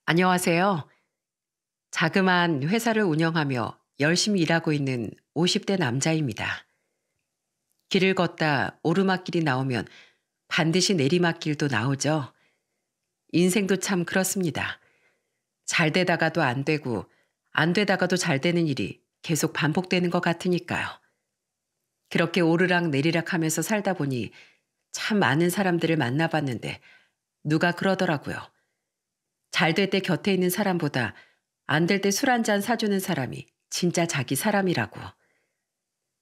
안녕하세요. 자그마한 회사를 운영하며 열심히 일하고 있는 50대 남자입니다. 길을 걷다 오르막길이 나오면 반드시 내리막길도 나오죠. 인생도 참 그렇습니다. 잘 되다가도 안 되고 안 되다가도 잘 되는 일이 계속 반복되는 것 같으니까요. 그렇게 오르락 내리락 하면서 살다 보니 참 많은 사람들을 만나봤는데 누가 그러더라고요. 잘 될 때 곁에 있는 사람보다 안 될 때 술 한 잔 사주는 사람이 진짜 자기 사람이라고.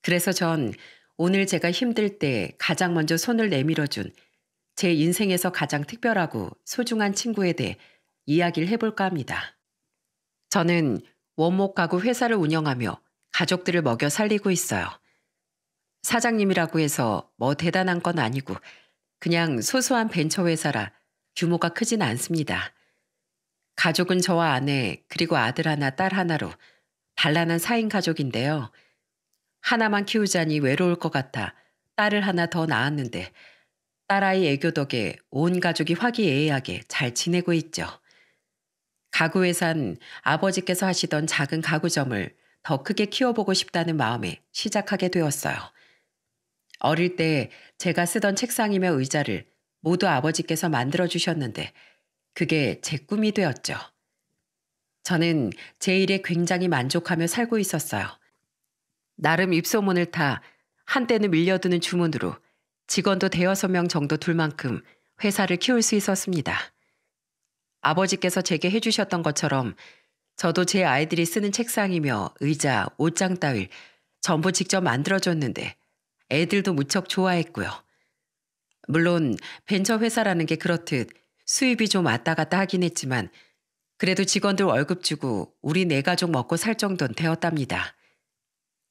그래서 전 오늘 제가 힘들 때 가장 먼저 손을 내밀어준 제 인생에서 가장 특별하고 소중한 친구에 대해 이야기를 해볼까 합니다. 저는 원목 가구 회사를 운영하며 가족들을 먹여 살리고 있어요. 사장님이라고 해서 뭐 대단한 건 아니고 그냥 소소한 벤처 회사라 규모가 크진 않습니다. 가족은 저와 아내 그리고 아들 하나 딸 하나로 단란한 4인 가족인데요. 하나만 키우자니 외로울 것 같아 딸을 하나 더 낳았는데 딸아이 애교 덕에 온 가족이 화기애애하게 잘 지내고 있죠. 가구 회사는 아버지께서 하시던 작은 가구점을 더 크게 키워보고 싶다는 마음에 시작하게 되었어요. 어릴 때 제가 쓰던 책상이며 의자를 모두 아버지께서 만들어 주셨는데 그게 제 꿈이 되었죠. 저는 제 일에 굉장히 만족하며 살고 있었어요. 나름 입소문을 타 한때는 밀려드는 주문으로 직원도 대여섯 명 정도 둘 만큼 회사를 키울 수 있었습니다. 아버지께서 제게 해주셨던 것처럼 저도 제 아이들이 쓰는 책상이며 의자, 옷장 따윈 전부 직접 만들어줬는데 애들도 무척 좋아했고요. 물론 벤처 회사라는 게 그렇듯 수입이 좀 왔다 갔다 하긴 했지만 그래도 직원들 월급 주고 우리 네 가족 먹고 살 정도는 되었답니다.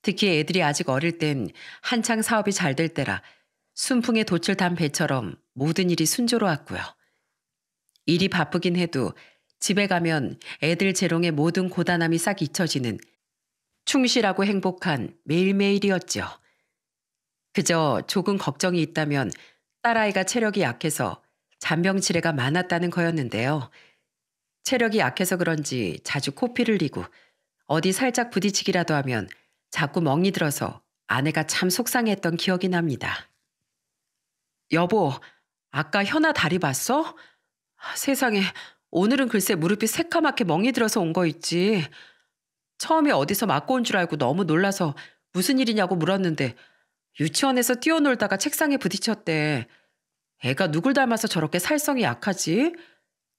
특히 애들이 아직 어릴 땐 한창 사업이 잘 될 때라 순풍에 돛을 단 배처럼 모든 일이 순조로웠고요. 일이 바쁘긴 해도 집에 가면 애들 재롱의 모든 고단함이 싹 잊혀지는 충실하고 행복한 매일매일이었죠. 그저 조금 걱정이 있다면 딸아이가 체력이 약해서 잔병치레가 많았다는 거였는데요. 체력이 약해서 그런지 자주 코피를 흘리고 어디 살짝 부딪히기라도 하면 자꾸 멍이 들어서 아내가 참 속상했던 기억이 납니다. 여보, 아까 현아 다리 봤어? 세상에, 오늘은 글쎄 무릎이 새카맣게 멍이 들어서 온 거 있지. 처음에 어디서 맞고 온 줄 알고 너무 놀라서 무슨 일이냐고 물었는데 유치원에서 뛰어놀다가 책상에 부딪혔대. 애가 누굴 닮아서 저렇게 살성이 약하지?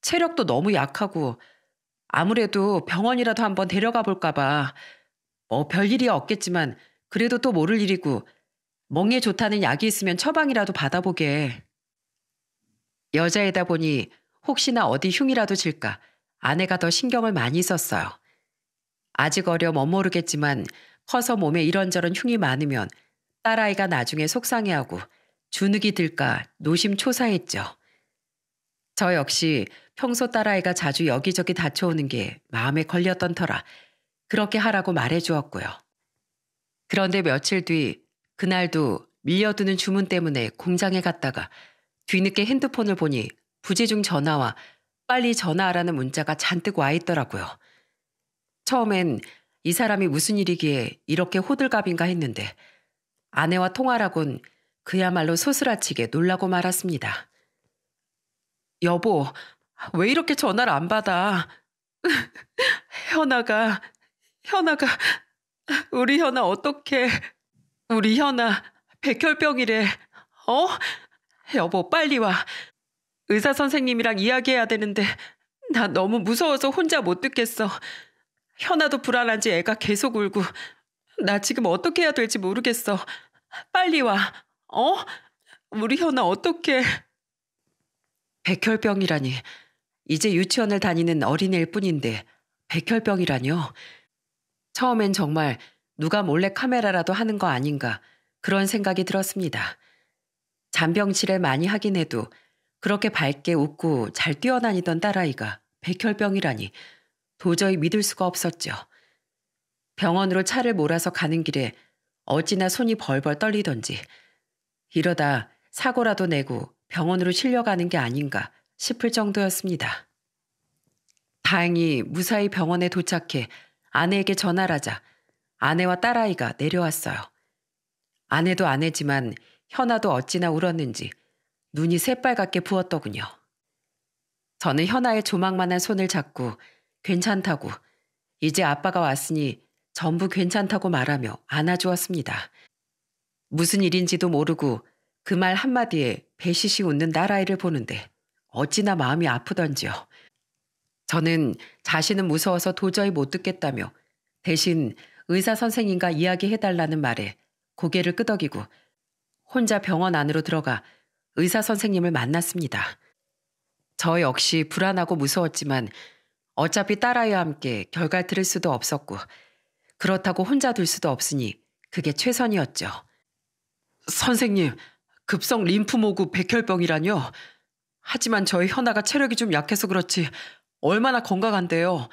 체력도 너무 약하고 아무래도 병원이라도 한번 데려가 볼까 봐. 뭐 별일이 없겠지만 그래도 또 모를 일이고 멍에 좋다는 약이 있으면 처방이라도 받아보게. 여자이다 보니 혹시나 어디 흉이라도 질까 아내가 더 신경을 많이 썼어요. 아직 어려 멋모르겠지만 커서 몸에 이런저런 흉이 많으면 딸아이가 나중에 속상해하고 주눅이 들까 노심초사했죠. 저 역시 평소 딸아이가 자주 여기저기 다쳐오는 게 마음에 걸렸던 터라 그렇게 하라고 말해주었고요. 그런데 며칠 뒤 그날도 밀려드는 주문 때문에 공장에 갔다가 뒤늦게 핸드폰을 보니 부재중 전화와 빨리 전화하라는 문자가 잔뜩 와 있더라고요. 처음엔 이 사람이 무슨 일이기에 이렇게 호들갑인가 했는데 아내와 통화라곤 그야말로 소스라치게 놀라고 말았습니다. 여보, 왜 이렇게 전화를 안 받아? 현아가, 현아가, 우리 현아 어떡해. 우리 현아 백혈병이래. 어? 여보 빨리 와. 의사 선생님이랑 이야기해야 되는데 나 너무 무서워서 혼자 못 듣겠어. 현아도 불안한지 애가 계속 울고 나 지금 어떻게 해야 될지 모르겠어. 빨리 와. 어? 우리 현아 어떡해. 백혈병이라니. 이제 유치원을 다니는 어린애일 뿐인데 백혈병이라뇨. 처음엔 정말 누가 몰래 카메라라도 하는 거 아닌가 그런 생각이 들었습니다. 잔병치레 많이 하긴 해도 그렇게 밝게 웃고 잘 뛰어다니던 딸아이가 백혈병이라니 도저히 믿을 수가 없었죠. 병원으로 차를 몰아서 가는 길에 어찌나 손이 벌벌 떨리던지 이러다 사고라도 내고 병원으로 실려가는 게 아닌가 싶을 정도였습니다. 다행히 무사히 병원에 도착해 아내에게 전화를 하자 아내와 딸아이가 내려왔어요. 아내도 아내지만 현아도 어찌나 울었는지 눈이 새빨갛게 부었더군요. 저는 현아의 조망만한 손을 잡고 괜찮다고, 이제 아빠가 왔으니 전부 괜찮다고 말하며 안아주었습니다. 무슨 일인지도 모르고 그 말 한마디에 배시시 웃는 딸아이를 보는데 어찌나 마음이 아프던지요. 저는 자신은 무서워서 도저히 못 듣겠다며 대신 의사 선생님과 이야기해달라는 말에 고개를 끄덕이고 혼자 병원 안으로 들어가 의사 선생님을 만났습니다. 저 역시 불안하고 무서웠지만 어차피 딸아이와 함께 결과를 들을 수도 없었고 그렇다고 혼자 둘 수도 없으니 그게 최선이었죠. 선생님, 급성 림프모구 백혈병이라뇨? 하지만 저희 현아가 체력이 좀 약해서 그렇지 얼마나 건강한데요.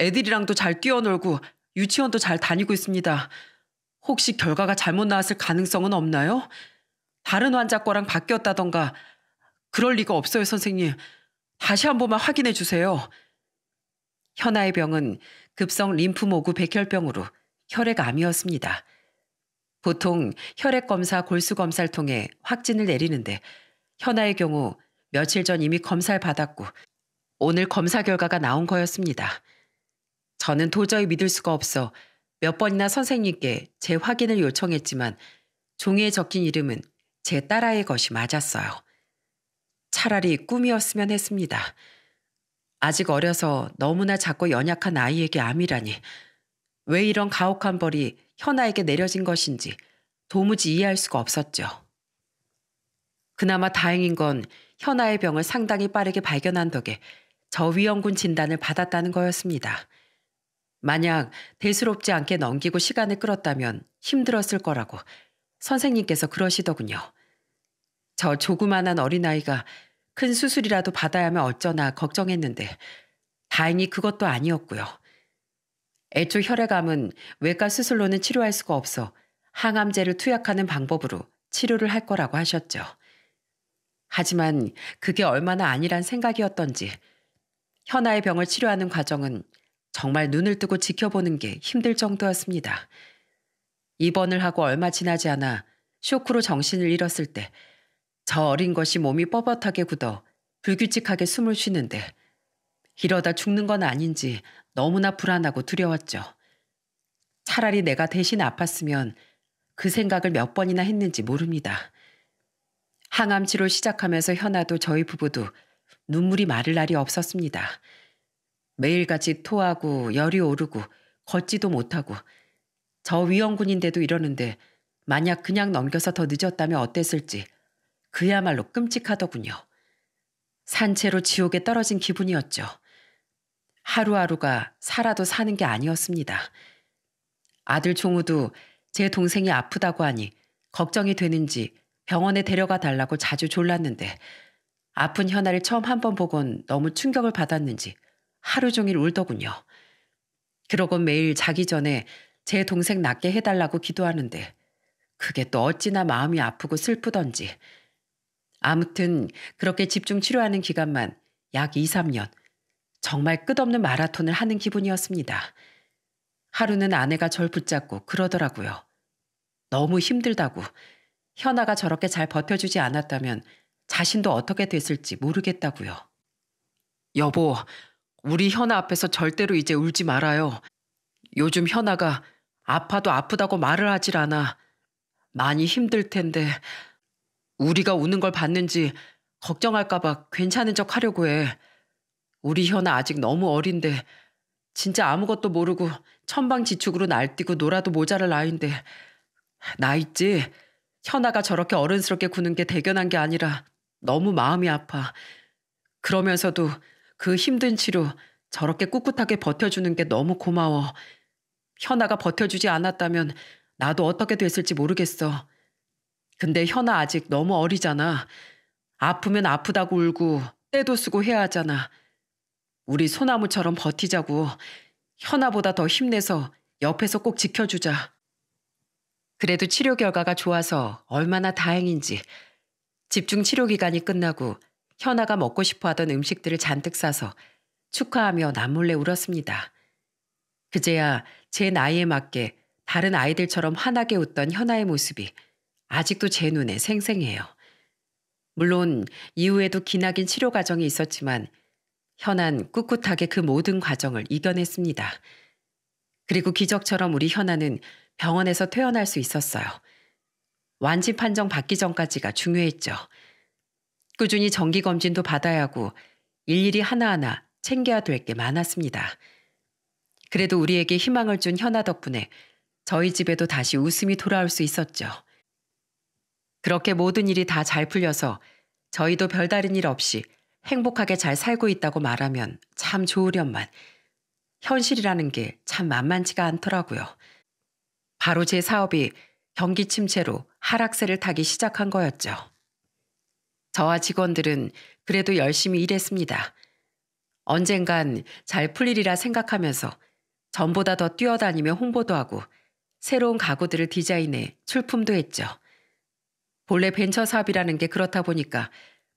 애들이랑도 잘 뛰어놀고 유치원도 잘 다니고 있습니다. 혹시 결과가 잘못 나왔을 가능성은 없나요? 다른 환자 거랑 바뀌었다던가 그럴 리가 없어요, 선생님. 다시 한 번만 확인해 주세요. 현아의 병은 급성 림프모구 백혈병으로 혈액암이었습니다. 보통 혈액검사 골수검사를 통해 확진을 내리는데 현아의 경우 며칠 전 이미 검사를 받았고 오늘 검사 결과가 나온 거였습니다. 저는 도저히 믿을 수가 없어 몇 번이나 선생님께 재확인을 요청했지만 종이에 적힌 이름은 제 딸아이의 것이 맞았어요. 차라리 꿈이었으면 했습니다. 아직 어려서 너무나 작고 연약한 아이에게 암이라니. 왜 이런 가혹한 벌이 현아에게 내려진 것인지 도무지 이해할 수가 없었죠. 그나마 다행인 건 현아의 병을 상당히 빠르게 발견한 덕에 저위험군 진단을 받았다는 거였습니다. 만약 대수롭지 않게 넘기고 시간을 끌었다면 힘들었을 거라고 선생님께서 그러시더군요. 저 조그만한 어린아이가 큰 수술이라도 받아야 하면 어쩌나 걱정했는데 다행히 그것도 아니었고요. 애초 혈액암은 외과 수술로는 치료할 수가 없어 항암제를 투약하는 방법으로 치료를 할 거라고 하셨죠. 하지만 그게 얼마나 아니란 생각이었던지 현아의 병을 치료하는 과정은 정말 눈을 뜨고 지켜보는 게 힘들 정도였습니다. 입원을 하고 얼마 지나지 않아 쇼크로 정신을 잃었을 때 저 어린 것이 몸이 뻣뻣하게 굳어 불규칙하게 숨을 쉬는데 이러다 죽는 건 아닌지 너무나 불안하고 두려웠죠. 차라리 내가 대신 아팠으면 그 생각을 몇 번이나 했는지 모릅니다. 항암 치료 시작하면서 현아도 저희 부부도 눈물이 마를 날이 없었습니다. 매일같이 토하고 열이 오르고 걷지도 못하고 저위험군인데도 이러는데 만약 그냥 넘겨서 더 늦었다면 어땠을지 그야말로 끔찍하더군요. 산채로 지옥에 떨어진 기분이었죠. 하루하루가 살아도 사는 게 아니었습니다. 아들 종우도 제 동생이 아프다고 하니 걱정이 되는지 병원에 데려가 달라고 자주 졸랐는데 아픈 현아를 처음 한 번 보곤 너무 충격을 받았는지 하루 종일 울더군요. 그러곤 매일 자기 전에 제 동생 낫게 해달라고 기도하는데 그게 또 어찌나 마음이 아프고 슬프던지. 아무튼 그렇게 집중 치료하는 기간만 약 2, 3년. 정말 끝없는 마라톤을 하는 기분이었습니다. 하루는 아내가 절 붙잡고 그러더라고요. 너무 힘들다고. 현아가 저렇게 잘 버텨주지 않았다면 자신도 어떻게 됐을지 모르겠다고요. 여보, 우리 현아 앞에서 절대로 이제 울지 말아요. 요즘 현아가 아파도 아프다고 말을 하질 않아. 많이 힘들 텐데 우리가 우는 걸 봤는지 걱정할까 봐 괜찮은 척 하려고 해. 우리 현아 아직 너무 어린데 진짜 아무것도 모르고 천방지축으로 날뛰고 놀아도 모자랄 나이인데 나 있지? 현아가 저렇게 어른스럽게 구는 게 대견한 게 아니라 너무 마음이 아파. 그러면서도 그 힘든 치료 저렇게 꿋꿋하게 버텨주는 게 너무 고마워. 현아가 버텨주지 않았다면 나도 어떻게 됐을지 모르겠어. 근데 현아 아직 너무 어리잖아. 아프면 아프다고 울고 떼도 쓰고 해야 하잖아. 우리 소나무처럼 버티자고. 현아보다 더 힘내서 옆에서 꼭 지켜주자. 그래도 치료 결과가 좋아서 얼마나 다행인지. 집중 치료 기간이 끝나고 현아가 먹고 싶어 하던 음식들을 잔뜩 싸서 축하하며 남몰래 울었습니다. 그제야 제 나이에 맞게 다른 아이들처럼 환하게 웃던 현아의 모습이 아직도 제 눈에 생생해요. 물론 이후에도 기나긴 치료 과정이 있었지만 현아는 꿋꿋하게 그 모든 과정을 이겨냈습니다. 그리고 기적처럼 우리 현아는 병원에서 퇴원할 수 있었어요. 완치 판정 받기 전까지가 중요했죠. 꾸준히 정기검진도 받아야 하고 일일이 하나하나 챙겨야 될 게 많았습니다. 그래도 우리에게 희망을 준 현아 덕분에 저희 집에도 다시 웃음이 돌아올 수 있었죠. 그렇게 모든 일이 다 잘 풀려서 저희도 별다른 일 없이 행복하게 잘 살고 있다고 말하면 참 좋으련만 현실이라는 게 참 만만치가 않더라고요. 바로 제 사업이 경기 침체로 하락세를 타기 시작한 거였죠. 저와 직원들은 그래도 열심히 일했습니다. 언젠간 잘 풀리리라 생각하면서 전보다 더 뛰어다니며 홍보도 하고 새로운 가구들을 디자인해 출품도 했죠. 본래 벤처 사업이라는 게 그렇다 보니까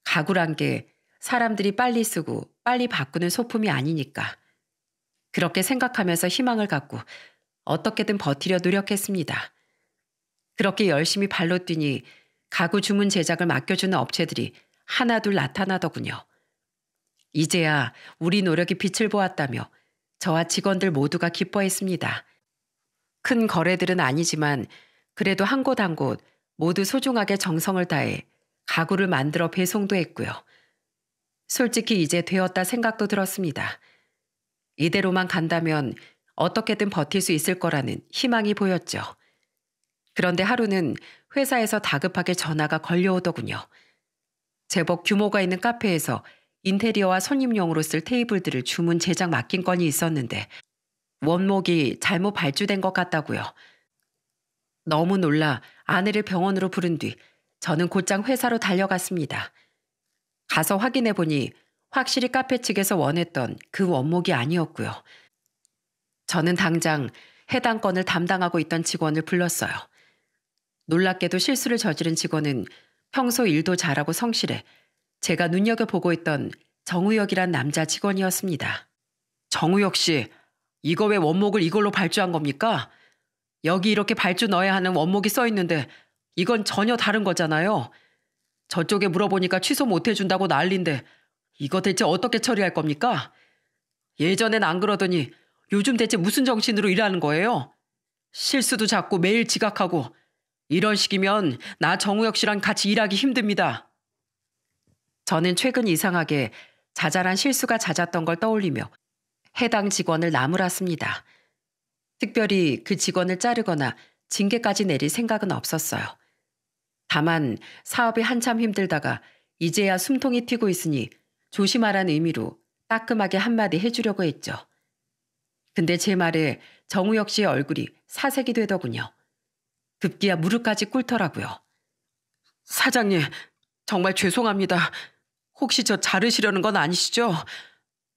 가구란 게 사람들이 빨리 쓰고 빨리 바꾸는 소품이 아니니까. 그렇게 생각하면서 희망을 갖고 어떻게든 버티려 노력했습니다. 그렇게 열심히 발로 뛰니 가구 주문 제작을 맡겨주는 업체들이 하나둘 나타나더군요. 이제야 우리 노력이 빛을 보았다며 저와 직원들 모두가 기뻐했습니다. 큰 거래들은 아니지만 그래도 한 곳 한 곳 모두 소중하게 정성을 다해 가구를 만들어 배송도 했고요. 솔직히 이제 되었다 생각도 들었습니다. 이대로만 간다면 어떻게든 버틸 수 있을 거라는 희망이 보였죠. 그런데 하루는 회사에서 다급하게 전화가 걸려오더군요. 제법 규모가 있는 카페에서 인테리어와 손님용으로 쓸 테이블들을 주문 제작 맡긴 건이 있었는데 원목이 잘못 발주된 것 같다고요. 너무 놀라 아내를 병원으로 부른 뒤 저는 곧장 회사로 달려갔습니다. 가서 확인해 보니 확실히 카페 측에서 원했던 그 원목이 아니었고요. 저는 당장 해당 건을 담당하고 있던 직원을 불렀어요. 놀랍게도 실수를 저지른 직원은 평소 일도 잘하고 성실해 제가 눈여겨보고 있던 정우혁이란 남자 직원이었습니다. 정우혁 씨, 이거 왜 원목을 이걸로 발주한 겁니까? 여기 이렇게 발주 넣어야 하는 원목이 써 있는데 이건 전혀 다른 거잖아요. 저쪽에 물어보니까 취소 못 해준다고 난린데 이거 대체 어떻게 처리할 겁니까? 예전엔 안 그러더니 요즘 대체 무슨 정신으로 일하는 거예요? 실수도 자꾸 매일 지각하고 이런 식이면 나 정우혁 씨랑 같이 일하기 힘듭니다. 저는 최근 이상하게 자잘한 실수가 잦았던 걸 떠올리며 해당 직원을 나무랐습니다. 특별히 그 직원을 자르거나 징계까지 내릴 생각은 없었어요. 다만 사업이 한참 힘들다가 이제야 숨통이 튀고 있으니 조심하라는 의미로 따끔하게 한마디 해주려고 했죠. 근데 제 말에 정우혁 씨의 얼굴이 사색이 되더군요. 급기야 무릎까지 꿇더라고요. 사장님, 정말 죄송합니다. 혹시 저 자르시려는 건 아니시죠?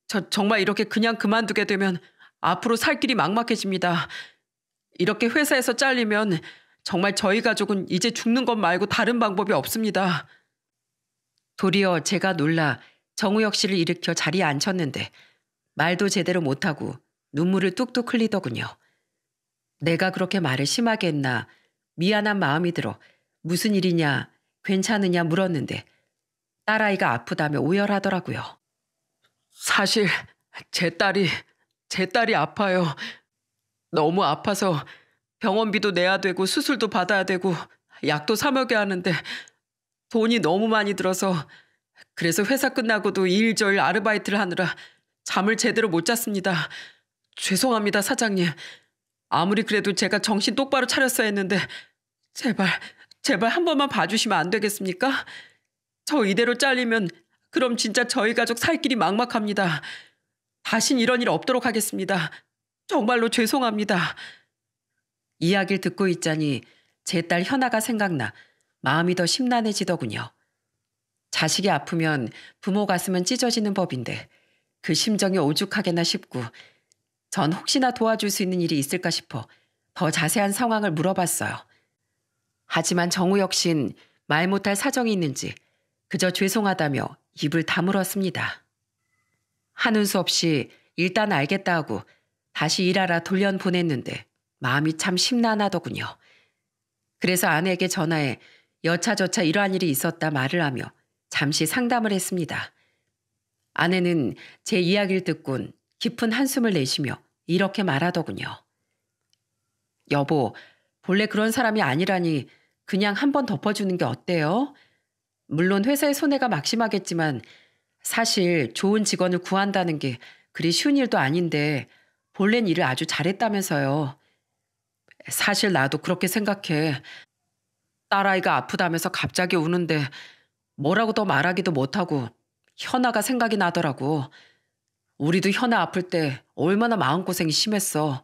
저 정말 이렇게 그냥 그만두게 되면 앞으로 살 길이 막막해집니다. 이렇게 회사에서 잘리면 정말 저희 가족은 이제 죽는 것 말고 다른 방법이 없습니다. 도리어 제가 놀라 정우혁 씨를 일으켜 자리에 앉혔는데 말도 제대로 못하고 눈물을 뚝뚝 흘리더군요. 내가 그렇게 말을 심하게 했나 미안한 마음이 들어 무슨 일이냐 괜찮으냐 물었는데 딸아이가 아프다며 오열하더라고요. 사실 제 딸이 아파요. 너무 아파서 병원비도 내야 되고 수술도 받아야 되고 약도 사 먹여야 하는데 돈이 너무 많이 들어서 그래서 회사 끝나고도 일일 아르바이트를 하느라 잠을 제대로 못 잤습니다. 죄송합니다, 사장님. 아무리 그래도 제가 정신 똑바로 차렸어야 했는데 제발 한 번만 봐주시면 안 되겠습니까? 저 이대로 잘리면 그럼 진짜 저희 가족 살 길이 막막합니다. 다신 이런 일 없도록 하겠습니다. 정말로 죄송합니다. 이야기를 듣고 있자니 제 딸 현아가 생각나 마음이 더 심란해지더군요. 자식이 아프면 부모 가슴은 찢어지는 법인데 그 심정이 오죽하게나 싶고 전 혹시나 도와줄 수 있는 일이 있을까 싶어 더 자세한 상황을 물어봤어요. 하지만 정우혁 씨는 말 못할 사정이 있는지 그저 죄송하다며 입을 다물었습니다. 하는 수 없이 일단 알겠다 하고 다시 일하라 돌려보냈는데 마음이 참 심란하더군요. 그래서 아내에게 전화해 여차저차 이러한 일이 있었다 말을 하며 잠시 상담을 했습니다. 아내는 제 이야기를 듣곤 깊은 한숨을 내쉬며 이렇게 말하더군요. 여보, 본래 그런 사람이 아니라니 그냥 한 번 덮어주는 게 어때요? 물론 회사의 손해가 막심하겠지만 사실 좋은 직원을 구한다는 게 그리 쉬운 일도 아닌데 본래는 일을 아주 잘했다면서요. 사실 나도 그렇게 생각해. 딸아이가 아프다면서 갑자기 우는데 뭐라고 더 말하기도 못하고 현아가 생각이 나더라고. 우리도 현아 아플 때 얼마나 마음고생이 심했어.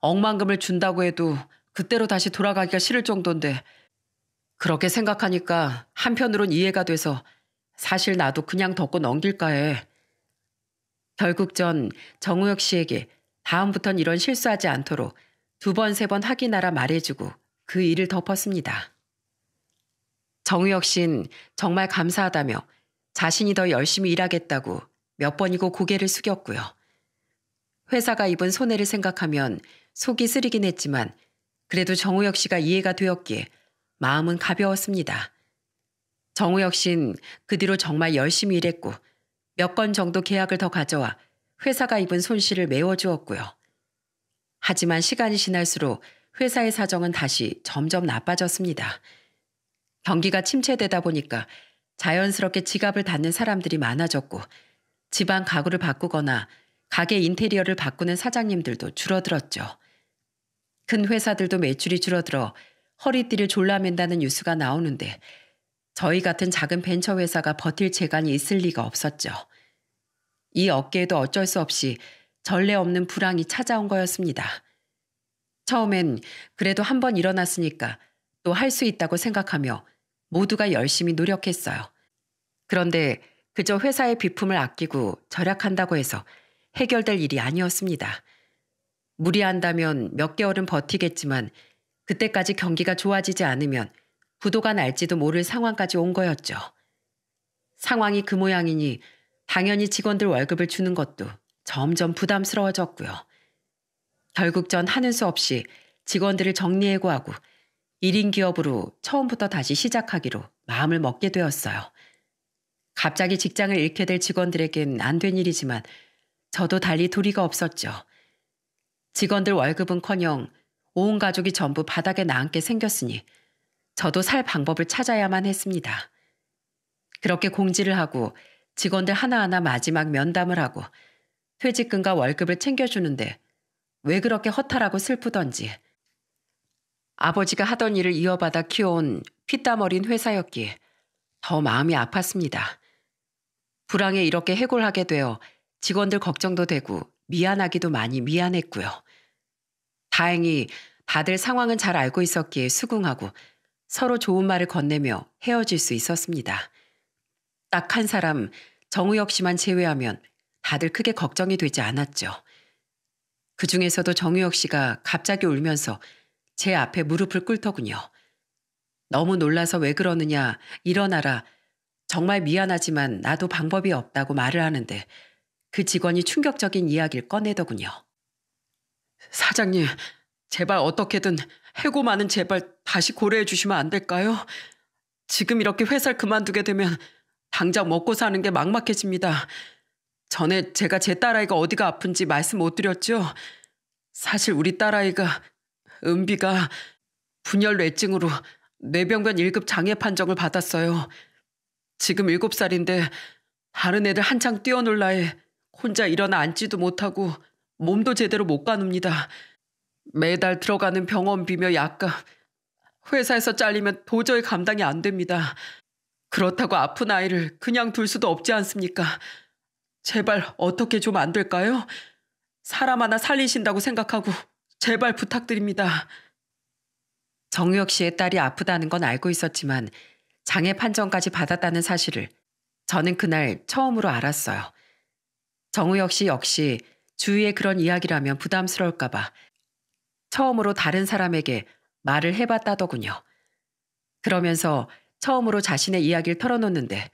억만금을 준다고 해도 그때로 다시 돌아가기가 싫을 정도인데 그렇게 생각하니까 한편으론 이해가 돼서 사실 나도 그냥 덮고 넘길까 해. 결국 전 정우혁 씨에게 다음부턴 이런 실수하지 않도록 2번, 3번 확인하라 말해주고 그 일을 덮었습니다. 정우혁 씨는 정말 감사하다며 자신이 더 열심히 일하겠다고 몇 번이고 고개를 숙였고요. 회사가 입은 손해를 생각하면 속이 쓰리긴 했지만 그래도 정우혁 씨가 이해가 되었기에 마음은 가벼웠습니다. 정우혁 씨는 그 뒤로 정말 열심히 일했고 몇 건 정도 계약을 더 가져와 회사가 입은 손실을 메워주었고요. 하지만 시간이 지날수록 회사의 사정은 다시 점점 나빠졌습니다. 경기가 침체되다 보니까 자연스럽게 지갑을 닫는 사람들이 많아졌고 집안 가구를 바꾸거나 가게 인테리어를 바꾸는 사장님들도 줄어들었죠. 큰 회사들도 매출이 줄어들어 허리띠를 졸라맨다는 뉴스가 나오는데 저희 같은 작은 벤처 회사가 버틸 재간이 있을 리가 없었죠. 이 업계에도 어쩔 수 없이 전례 없는 불황이 찾아온 거였습니다. 처음엔 그래도 한 번 일어났으니까 또 할 수 있다고 생각하며 모두가 열심히 노력했어요. 그런데 그저 회사의 비품을 아끼고 절약한다고 해서 해결될 일이 아니었습니다. 무리한다면 몇 개월은 버티겠지만 그때까지 경기가 좋아지지 않으면 부도가 날지도 모를 상황까지 온 거였죠. 상황이 그 모양이니 당연히 직원들 월급을 주는 것도 점점 부담스러워졌고요. 결국 전 하는 수 없이 직원들을 정리해고하고 1인 기업으로 처음부터 다시 시작하기로 마음을 먹게 되었어요. 갑자기 직장을 잃게 될 직원들에겐 안 된 일이지만 저도 달리 도리가 없었죠. 직원들 월급은커녕 온 가족이 전부 바닥에 나앉게 생겼으니 저도 살 방법을 찾아야만 했습니다. 그렇게 공지를 하고 직원들 하나하나 마지막 면담을 하고 퇴직금과 월급을 챙겨주는데 왜 그렇게 허탈하고 슬프던지 아버지가 하던 일을 이어받아 키워온 피땀 어린 회사였기에 더 마음이 아팠습니다. 불황에 이렇게 해골하게 되어 직원들 걱정도 되고 미안하기도 많이 미안했고요. 다행히 다들 상황은 잘 알고 있었기에 수긍하고 서로 좋은 말을 건네며 헤어질 수 있었습니다. 딱 한 사람 정우혁 씨만 제외하면 다들 크게 걱정이 되지 않았죠. 그중에서도 정우혁 씨가 갑자기 울면서 제 앞에 무릎을 꿇더군요. 너무 놀라서 왜 그러느냐, 일어나라. 정말 미안하지만 나도 방법이 없다고 말을 하는데 그 직원이 충격적인 이야기를 꺼내더군요. 사장님, 제발 어떻게든 해고만은 제발 다시 고려해 주시면 안 될까요? 지금 이렇게 회사를 그만두게 되면 당장 먹고 사는 게 막막해집니다. 전에 제가 제 딸아이가 어디가 아픈지 말씀 못 드렸죠? 사실 우리 딸아이가 은비가 분열 뇌증으로 뇌병변 1급 장애 판정을 받았어요. 지금 7살인데 다른 애들 한창 뛰어놀라에 혼자 일어나 앉지도 못하고 몸도 제대로 못 가눕니다. 매달 들어가는 병원비며 약값, 회사에서 잘리면 도저히 감당이 안 됩니다. 그렇다고 아픈 아이를 그냥 둘 수도 없지 않습니까? 제발 어떻게 좀 안 될까요? 사람 하나 살리신다고 생각하고 제발 부탁드립니다. 정유혁 씨의 딸이 아프다는 건 알고 있었지만 장애 판정까지 받았다는 사실을 저는 그날 처음으로 알았어요. 정우혁 씨 역시 주위에 그런 이야기를 하면 부담스러울까 봐 처음으로 다른 사람에게 말을 해봤다더군요. 그러면서 처음으로 자신의 이야기를 털어놓는데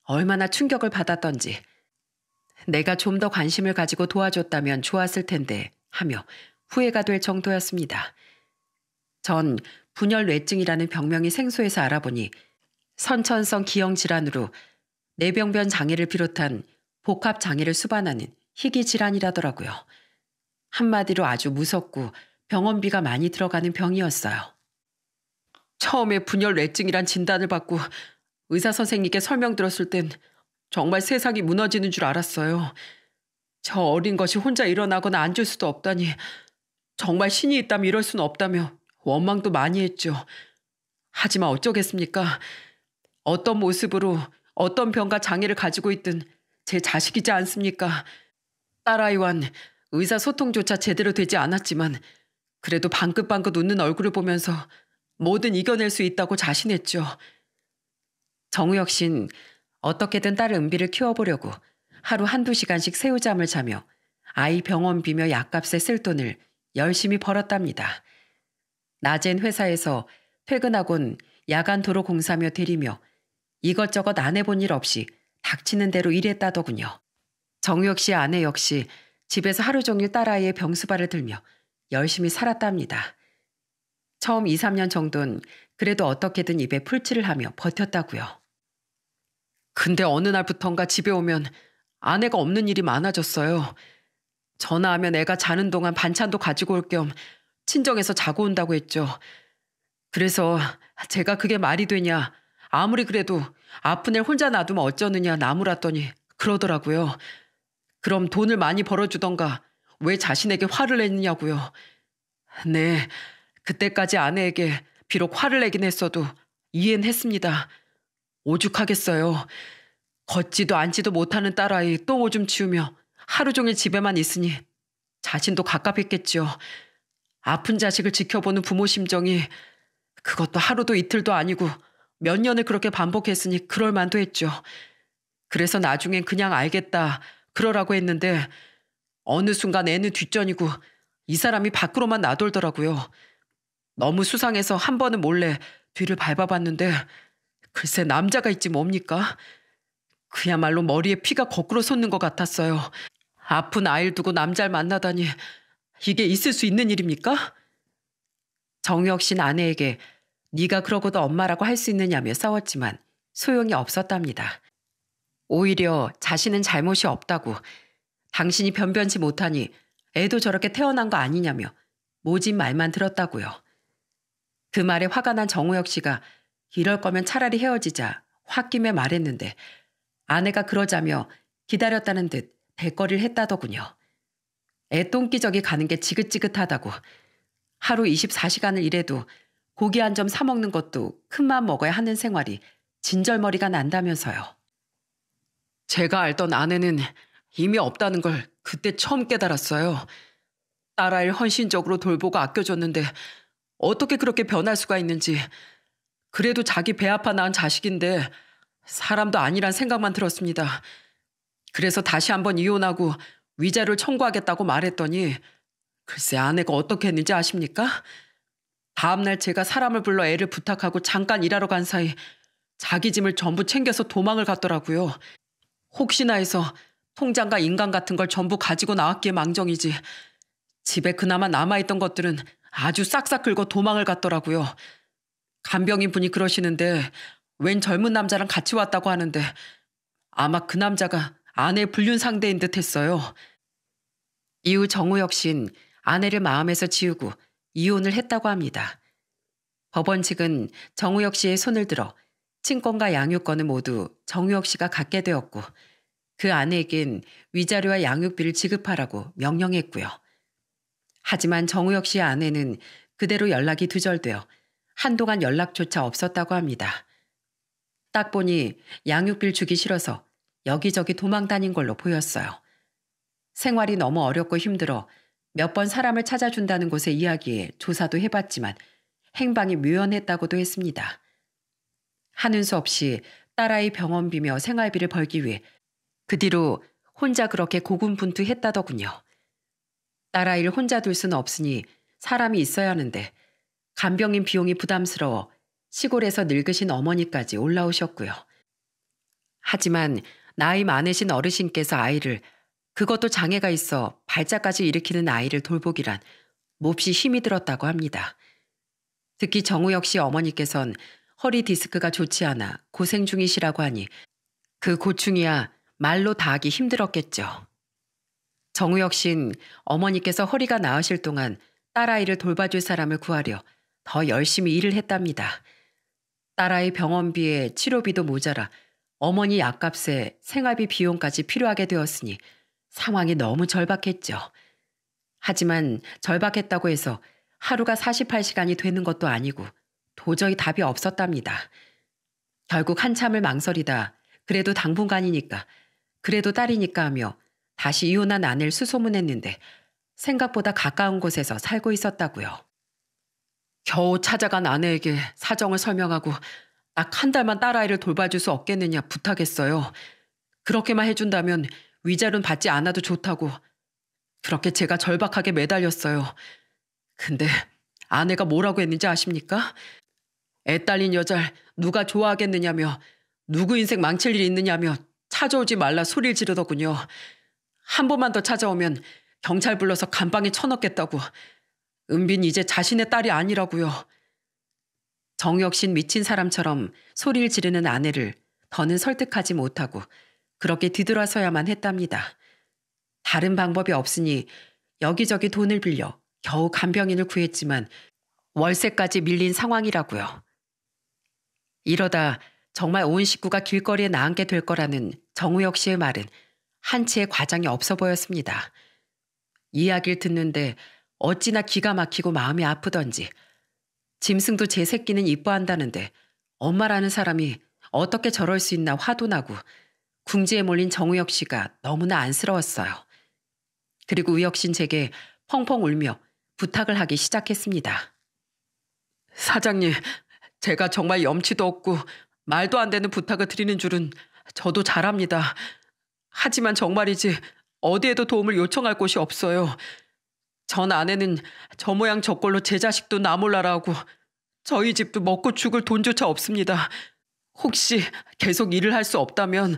얼마나 충격을 받았던지 내가 좀 더 관심을 가지고 도와줬다면 좋았을 텐데 하며 후회가 될 정도였습니다. 전 분열 뇌증이라는 병명이 생소해서 알아보니 선천성 기형 질환으로 뇌병변 장애를 비롯한 복합 장애를 수반하는 희귀 질환이라더라고요. 한마디로 아주 무섭고 병원비가 많이 들어가는 병이었어요. 처음에 분열 뇌증이란 진단을 받고 의사 선생님께 설명 들었을 땐 정말 세상이 무너지는 줄 알았어요. 저 어린 것이 혼자 일어나거나 앉을 수도 없다니, 정말 신이 있다면 이럴 수는 없다며 원망도 많이 했죠. 하지만 어쩌겠습니까? 어떤 모습으로 어떤 병과 장애를 가지고 있든 제 자식이지 않습니까? 딸아이와는 의사소통조차 제대로 되지 않았지만 그래도 방긋방긋 웃는 얼굴을 보면서 뭐든 이겨낼 수 있다고 자신했죠. 정우혁 씨는 어떻게든 딸 은비를 키워보려고 하루 한두 시간씩 새우잠을 자며 아이 병원비며 약값에 쓸 돈을 열심히 벌었답니다. 낮엔 회사에서 퇴근하곤 야간 도로 공사며 대리며 이것저것 안 해본 일 없이 닥치는 대로 일했다더군요. 정우혁 씨 아내 역시 집에서 하루 종일 딸아이의 병수발을 들며 열심히 살았답니다. 처음 2, 3년 정도는 그래도 어떻게든 입에 풀칠을 하며 버텼다고요. 근데 어느 날부턴가 집에 오면 아내가 없는 일이 많아졌어요. 전화하면 애가 자는 동안 반찬도 가지고 올 겸 친정에서 자고 온다고 했죠. 그래서 제가 그게 말이 되냐, 아무리 그래도 아픈 애 혼자 놔두면 어쩌느냐 나무랐더니 그러더라고요. 그럼 돈을 많이 벌어주던가 왜 자신에게 화를 내느냐고요. 네, 그때까지 아내에게 비록 화를 내긴 했어도 이해는 했습니다. 오죽하겠어요. 걷지도 앉지도 못하는 딸아이 똥오줌 치우며 하루 종일 집에만 있으니 자신도 갑갑했겠죠. 아픈 자식을 지켜보는 부모 심정이, 그것도 하루도 이틀도 아니고 몇 년을 그렇게 반복했으니 그럴 만도 했죠. 그래서 나중엔 그냥 알겠다 그러라고 했는데 어느 순간 애는 뒷전이고 이 사람이 밖으로만 나돌더라고요. 너무 수상해서 한 번은 몰래 뒤를 밟아봤는데 글쎄 남자가 있지 뭡니까? 그야말로 머리에 피가 거꾸로 솟는 것 같았어요. 아픈 아이를 두고 남자를 만나다니 이게 있을 수 있는 일입니까? 정우혁 씨는 아내에게 네가 그러고도 엄마라고 할 수 있느냐며 싸웠지만 소용이 없었답니다. 오히려 자신은 잘못이 없다고, 당신이 변변치 못하니 애도 저렇게 태어난 거 아니냐며 모진 말만 들었다고요. 그 말에 화가 난 정우혁 씨가 이럴 거면 차라리 헤어지자 홧김에 말했는데 아내가 그러자며 기다렸다는 듯 대거리를 했다더군요. 애 똥기저귀 가는 게 지긋지긋하다고, 하루 24시간을 일해도 고기 한 점 사 먹는 것도 큰맘 먹어야 하는 생활이 진절머리가 난다면서요. 제가 알던 아내는 이미 없다는 걸 그때 처음 깨달았어요. 딸아이를 헌신적으로 돌보고 아껴줬는데 어떻게 그렇게 변할 수가 있는지. 그래도 자기 배 아파 낳은 자식인데 사람도 아니란 생각만 들었습니다. 그래서 다시 한번 이혼하고 위자료를 청구하겠다고 말했더니 글쎄 아내가 어떻게 했는지 아십니까? 다음날 제가 사람을 불러 애를 부탁하고 잠깐 일하러 간 사이 자기 짐을 전부 챙겨서 도망을 갔더라고요. 혹시나 해서 통장과 인감 같은 걸 전부 가지고 나왔기에 망정이지 집에 그나마 남아있던 것들은 아주 싹싹 긁어 도망을 갔더라고요. 간병인 분이 그러시는데 웬 젊은 남자랑 같이 왔다고 하는데 아마 그 남자가 아내의 불륜 상대인 듯 했어요. 이후 정우혁 씨는 아내를 마음에서 지우고 이혼을 했다고 합니다. 법원 측은 정우혁 씨의 손을 들어 친권과 양육권을 모두 정우혁 씨가 갖게 되었고 그 아내에겐 위자료와 양육비를 지급하라고 명령했고요. 하지만 정우혁 씨의 아내는 그대로 연락이 두절되어 한동안 연락조차 없었다고 합니다. 딱 보니 양육비를 주기 싫어서 여기저기 도망 다닌 걸로 보였어요. 생활이 너무 어렵고 힘들어 몇 번 사람을 찾아준다는 곳에 이야기해 조사도 해봤지만 행방이 묘연했다고도 했습니다. 하는 수 없이 딸아이 병원비며 생활비를 벌기 위해 그 뒤로 혼자 그렇게 고군분투했다더군요. 딸아이를 혼자 둘 수는 없으니 사람이 있어야 하는데 간병인 비용이 부담스러워 시골에서 늙으신 어머니까지 올라오셨고요. 하지만 나이 많으신 어르신께서 아이를 그것도 장애가 있어 발작까지 일으키는 아이를 돌보기란 몹시 힘이 들었다고 합니다. 특히 정우혁 씨 어머니께선 허리 디스크가 좋지 않아 고생 중이시라고 하니 그 고충이야 말로 다 하기 힘들었겠죠. 정우혁 씨는 어머니께서 허리가 나으실 동안 딸아이를 돌봐줄 사람을 구하려 더 열심히 일을 했답니다. 딸아이 병원비에 치료비도 모자라 어머니 약값에 생활비 비용까지 필요하게 되었으니 상황이 너무 절박했죠. 하지만 절박했다고 해서 하루가 48시간이 되는 것도 아니고 도저히 답이 없었답니다. 결국 한참을 망설이다 그래도 당분간이니까 그래도 딸이니까 하며 다시 이혼한 아내를 수소문했는데 생각보다 가까운 곳에서 살고 있었다고요. 겨우 찾아간 아내에게 사정을 설명하고 딱 한 달만 딸아이를 돌봐줄 수 없겠느냐 부탁했어요. 그렇게만 해준다면 위자료는 받지 않아도 좋다고. 그렇게 제가 절박하게 매달렸어요. 근데 아내가 뭐라고 했는지 아십니까? 애 딸린 여자를 누가 좋아하겠느냐며 누구 인생 망칠 일이 있느냐며 찾아오지 말라 소리를 지르더군요. 한 번만 더 찾아오면 경찰 불러서 감방에 쳐넣겠다고. 은빈 이제 자신의 딸이 아니라고요. 정우혁 씨는 미친 사람처럼 소리를 지르는 아내를 더는 설득하지 못하고 그렇게 뒤돌아서야만 했답니다. 다른 방법이 없으니 여기저기 돈을 빌려 겨우 간병인을 구했지만 월세까지 밀린 상황이라고요. 이러다 정말 온 식구가 길거리에 나앉게 될 거라는 정우혁 씨의 말은 한치의 과장이 없어 보였습니다. 이야기를 듣는데 어찌나 기가 막히고 마음이 아프던지 짐승도 제 새끼는 이뻐한다는데 엄마라는 사람이 어떻게 저럴 수 있나 화도 나고 궁지에 몰린 정우혁 씨가 너무나 안쓰러웠어요. 그리고 우혁 씨는 제게 펑펑 울며 부탁을 하기 시작했습니다. 사장님, 제가 정말 염치도 없고 말도 안 되는 부탁을 드리는 줄은 저도 잘 압니다. 하지만 정말이지 어디에도 도움을 요청할 곳이 없어요. 전 아내는 저 모양 저 꼴로 제 자식도 나 몰라라 하고 저희 집도 먹고 죽을 돈조차 없습니다. 혹시 계속 일을 할 수 없다면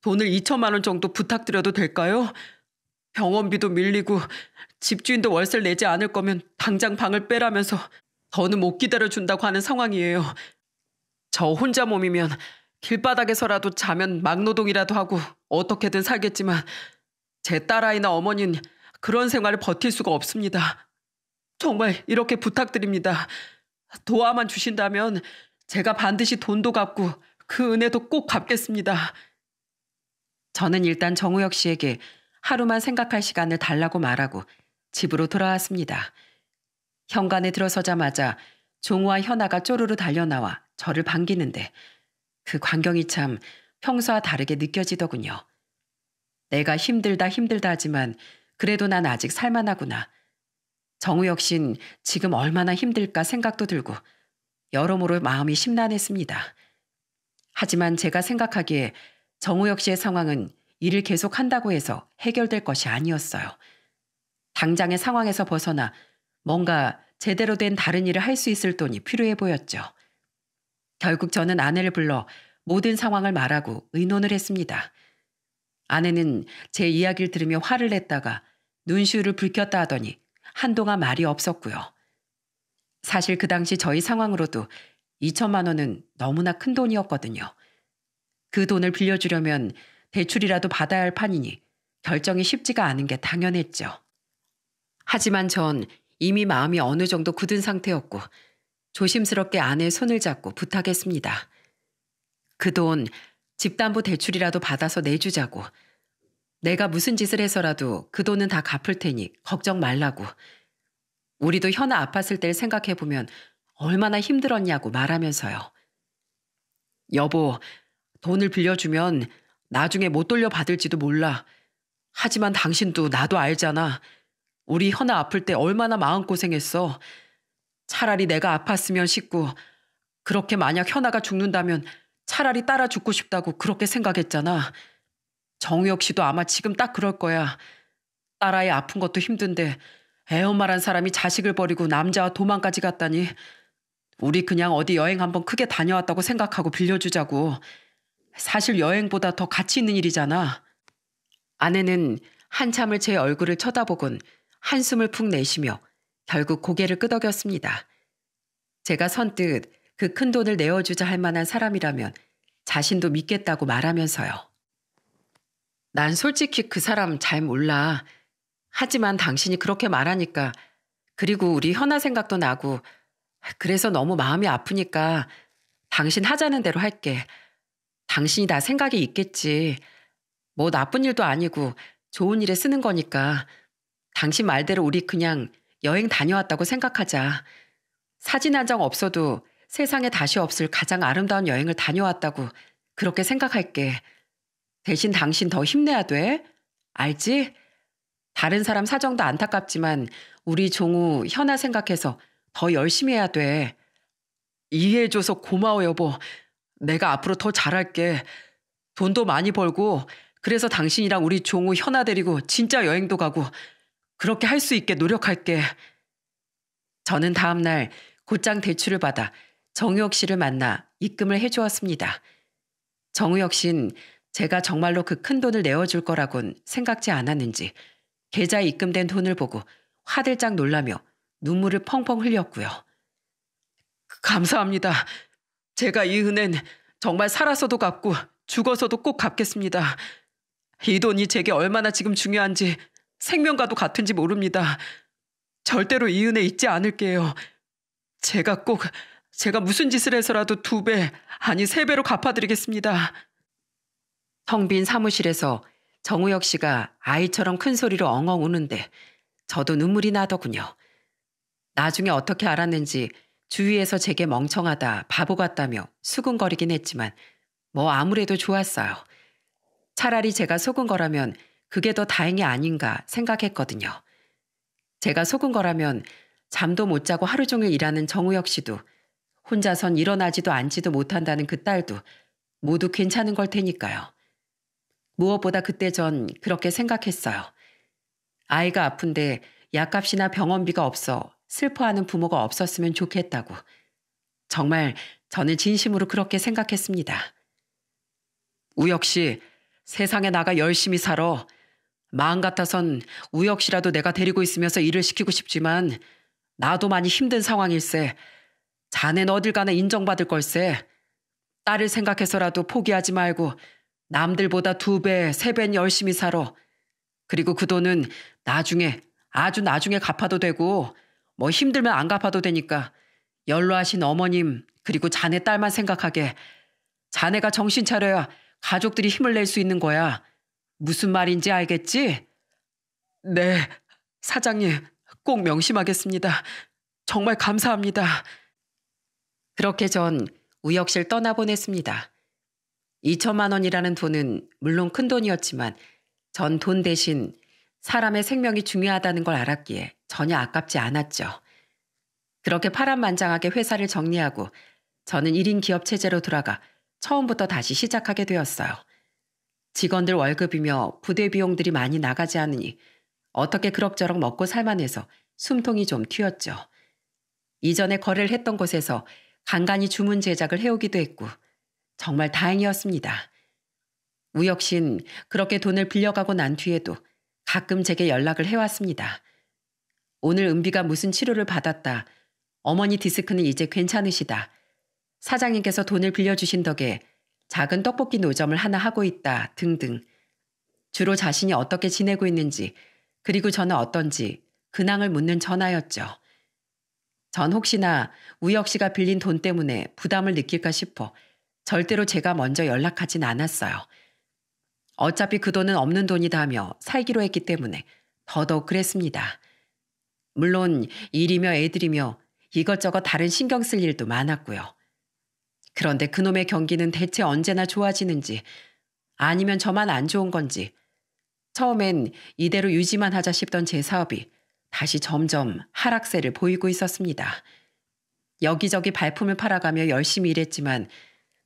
돈을 2천만 원 정도 부탁드려도 될까요? 병원비도 밀리고 집주인도 월세를 내지 않을 거면 당장 방을 빼라면서 더는 못 기다려준다고 하는 상황이에요. 저 혼자 몸이면 길바닥에서라도 자면 막노동이라도 하고 어떻게든 살겠지만 제 딸아이나 어머니는 그런 생활을 버틸 수가 없습니다. 정말 이렇게 부탁드립니다. 도와만 주신다면 제가 반드시 돈도 갚고 그 은혜도 꼭 갚겠습니다. 저는 일단 정우혁 씨에게 하루만 생각할 시간을 달라고 말하고 집으로 돌아왔습니다. 현관에 들어서자마자 종우와 현아가 쪼르르 달려나와 저를 반기는데 그 광경이 참 평소와 다르게 느껴지더군요. 내가 힘들다 하지만 그래도 난 아직 살만하구나. 정우혁 씨는 지금 얼마나 힘들까 생각도 들고 여러모로 마음이 심란했습니다. 하지만 제가 생각하기에 정우혁 씨의 상황은 일을 계속한다고 해서 해결될 것이 아니었어요. 당장의 상황에서 벗어나 뭔가 제대로 된 다른 일을 할 수 있을 돈이 필요해 보였죠. 결국 저는 아내를 불러 모든 상황을 말하고 의논을 했습니다. 아내는 제 이야기를 들으며 화를 냈다가 눈시울을 붉혔다 하더니 한동안 말이 없었고요. 사실 그 당시 저희 상황으로도 2천만 원은 너무나 큰 돈이었거든요. 그 돈을 빌려주려면 대출이라도 받아야 할 판이니 결정이 쉽지가 않은 게 당연했죠. 하지만 전 이미 마음이 어느 정도 굳은 상태였고 조심스럽게 아내의 손을 잡고 부탁했습니다. 그 돈 집담보 대출이라도 받아서 내주자고. 내가 무슨 짓을 해서라도 그 돈은 다 갚을 테니 걱정 말라고. 우리도 현아 아팠을 때를 생각해보면 얼마나 힘들었냐고 말하면서요. 여보, 돈을 빌려주면 나중에 못 돌려받을지도 몰라. 하지만 당신도 나도 알잖아. 우리 현아 아플 때 얼마나 마음고생했어. 차라리 내가 아팠으면 싶고 그렇게 만약 현아가 죽는다면 차라리 따라 죽고 싶다고 그렇게 생각했잖아. 정우혁 씨도 아마 지금 딱 그럴 거야. 딸아이 아픈 것도 힘든데 애엄마란 사람이 자식을 버리고 남자와 도망까지 갔다니. 우리 그냥 어디 여행 한번 크게 다녀왔다고 생각하고 빌려주자고. 사실 여행보다 더 가치 있는 일이잖아. 아내는 한참을 제 얼굴을 쳐다보곤 한숨을 푹 내쉬며 결국 고개를 끄덕였습니다. 제가 선뜻 그 큰 돈을 내어주자 할 만한 사람이라면 자신도 믿겠다고 말하면서요. 난 솔직히 그 사람 잘 몰라. 하지만 당신이 그렇게 말하니까, 그리고 우리 현아 생각도 나고, 그래서 너무 마음이 아프니까 당신 하자는 대로 할게. 당신이 다 생각이 있겠지. 뭐 나쁜 일도 아니고 좋은 일에 쓰는 거니까 당신 말대로 우리 그냥 여행 다녀왔다고 생각하자. 사진 한 장 없어도 세상에 다시 없을 가장 아름다운 여행을 다녀왔다고 그렇게 생각할게. 대신 당신 더 힘내야 돼. 알지? 다른 사람 사정도 안타깝지만 우리 종우 현아 생각해서 더 열심히 해야 돼. 이해해줘서 고마워 여보. 내가 앞으로 더 잘할게. 돈도 많이 벌고 그래서 당신이랑 우리 종우 현아 데리고 진짜 여행도 가고 그렇게 할 수 있게 노력할게. 저는 다음 날 곧장 대출을 받아 정우혁 씨를 만나 입금을 해주었습니다. 정우혁 씨는 제가 정말로 그 큰 돈을 내어줄 거라곤 생각지 않았는지 계좌에 입금된 돈을 보고 화들짝 놀라며 눈물을 펑펑 흘렸고요. 감사합니다. 제가 이 은혜는 정말 살아서도 갚고 죽어서도 꼭 갚겠습니다. 이 돈이 제게 얼마나 지금 중요한지 생명과도 같은지 모릅니다. 절대로 이 은혜 잊지 않을게요. 제가 무슨 짓을 해서라도 2배, 아니 3배로 갚아드리겠습니다. 텅 빈 사무실에서 정우혁 씨가 아이처럼 큰 소리로 엉엉 우는데 저도 눈물이 나더군요. 나중에 어떻게 알았는지 주위에서 제게 멍청하다, 바보 같다며 수군거리긴 했지만 뭐 아무래도 좋았어요. 차라리 제가 속은 거라면 그게 더 다행이 아닌가 생각했거든요. 제가 속은 거라면 잠도 못 자고 하루 종일 일하는 정우혁 씨도 혼자선 일어나지도 앉지도 못한다는 그 딸도 모두 괜찮은 걸 테니까요. 무엇보다 그때 전 그렇게 생각했어요. 아이가 아픈데 약값이나 병원비가 없어 슬퍼하는 부모가 없었으면 좋겠다고. 정말 저는 진심으로 그렇게 생각했습니다. 우혁 씨, 세상에 나가 열심히 살아. 마음 같아선 우혁 씨라도 내가 데리고 있으면서 일을 시키고 싶지만 나도 많이 힘든 상황일세. 자넨 어딜 가나 인정받을 걸세. 딸을 생각해서라도 포기하지 말고 남들보다 2배, 3배는 열심히 살아. 그리고 그 돈은 나중에, 아주 나중에 갚아도 되고 뭐 힘들면 안 갚아도 되니까 연로하신 어머님 그리고 자네 딸만 생각하게. 자네가 정신 차려야 가족들이 힘을 낼 수 있는 거야. 무슨 말인지 알겠지? 네, 사장님 꼭 명심하겠습니다. 정말 감사합니다. 그렇게 전 우혁 씨를 떠나보냈습니다. 2천만 원이라는 돈은 물론 큰 돈이었지만 전 돈 대신 사람의 생명이 중요하다는 걸 알았기에 전혀 아깝지 않았죠. 그렇게 파란만장하게 회사를 정리하고 저는 1인 기업 체제로 돌아가 처음부터 다시 시작하게 되었어요. 직원들 월급이며 부대 비용들이 많이 나가지 않으니 어떻게 그럭저럭 먹고 살만해서 숨통이 좀 튀었죠. 이전에 거래를 했던 곳에서 간간히 주문 제작을 해오기도 했고 정말 다행이었습니다. 우혁 씨는 그렇게 돈을 빌려가고 난 뒤에도 가끔 제게 연락을 해왔습니다. 오늘 은비가 무슨 치료를 받았다. 어머니 디스크는 이제 괜찮으시다. 사장님께서 돈을 빌려주신 덕에 작은 떡볶이 노점을 하나 하고 있다 등등. 주로 자신이 어떻게 지내고 있는지 그리고 저는 어떤지 근황을 묻는 전화였죠. 전 혹시나 우혁 씨가 빌린 돈 때문에 부담을 느낄까 싶어 절대로 제가 먼저 연락하진 않았어요. 어차피 그 돈은 없는 돈이다 하며 살기로 했기 때문에 더더욱 그랬습니다. 물론 일이며 애들이며 이것저것 다른 신경 쓸 일도 많았고요. 그런데 그놈의 경기는 대체 언제나 좋아지는지 아니면 저만 안 좋은 건지 처음엔 이대로 유지만 하자 싶던 제 사업이 다시 점점 하락세를 보이고 있었습니다. 여기저기 발품을 팔아가며 열심히 일했지만